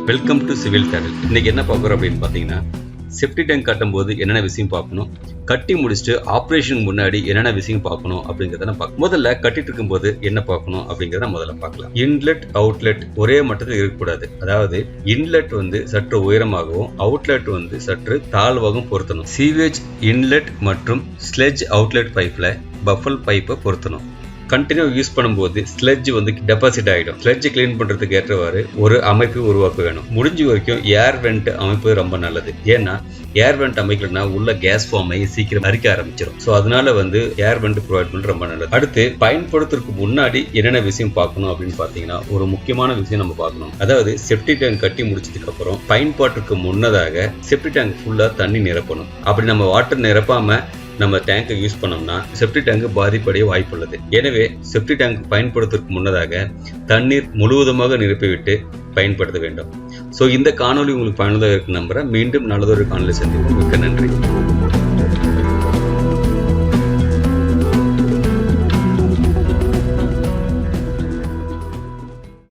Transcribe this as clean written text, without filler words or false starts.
Welcome to civil channel. இன்னைக்கு என்ன பார்க்குறோம் அப்படின்னு பார்த்தீங்கன்னா, செப்டிக் டேங்க் கட்டும்போது என்னென்ன விஷயம் பார்க்கணும், கட்டி முடிச்சுட்டு ஆப்ரேஷனுக்கு முன்னாடி என்னென்ன விஷயம் பார்க்கணும் அப்படிங்கிறத பார்க்கணும். முதல்ல கட்டிட்டு இருக்கும்போது என்ன பார்க்கணும் அப்படிங்கிறத முதல்ல பார்க்கலாம். இன்லெட் அவுட்லெட் ஒரே மட்டத்தில் இருக்கக்கூடாது. அதாவது இன்லெட் சற்று உயரமாகவும் அவுட்லெட் சற்று தாழ்வாகவும் பொருத்தணும். சீவேஜ் இன்லெட் மற்றும் ஸ்லெட்ஜ் அவுட்லெட் பைப்ல பஃபல் பைப்பை பொருத்தணும். கண்டினியூ யூஸ் பண்ணும்போது ஸ்லெட்ஜ் டெபாசிட் ஆகிடும். ஸ்லெட்ஜ் கிளீன் பண்றதுக்கு ஏற்றவாறு ஒரு அமைப்பு உருவாக்க வேணும். முடிஞ்ச வரைக்கும் ஏர் வெண்ட் அமைப்பு ரொம்ப நல்லது. ஏன்னா ஏர் வெண்ட் அமைக்கலன்னா உள்ள கேஸ் ஃபார்ம் ஆகி சீக்கிரம் அரிக்க ஆரம்பிச்சிடும். ஸோ அதனால ஏர் வெண்ட் ப்ரொவைட் பண்ணுறது ரொம்ப நல்லது. அடுத்து பயன்படுத்துறதுக்கு முன்னாடி என்னென்ன விஷயம் பார்க்கணும் அப்படின்னு பார்த்தீங்கன்னா, ஒரு முக்கியமான விஷயம் நம்ம பார்க்கணும். அதாவது செப்டிக் டேங்க் கட்டி முடிச்சதுக்கு அப்புறம் பயன்பாட்டுக்கு முன்னதாக செப்டிக் டேங்க் ஃபுல்லா தண்ணி நிரப்பணும். அப்படி நம்ம வாட்டர் நிரப்பாம நம்ம டேங்கை யூஸ் பண்ணோம்னா செப்டிக் டேங்க் பாதிப்படைய வாய்ப்புள்ளது. எனவே செப்டிக் டேங்க் பயன்படுத்துவதற்கு முன்னதாக தண்ணீர் முழுவதுமாக நிரப்பிவிட்டு பயன்படுத்த வேண்டும். ஸோ இந்த காணொலி உங்களுக்கு பயனுள்ளதாக இருக்கு நம்புறேன். மீண்டும் நல்லதொரு காணொலி சந்திப்போம். மிக்க நன்றி.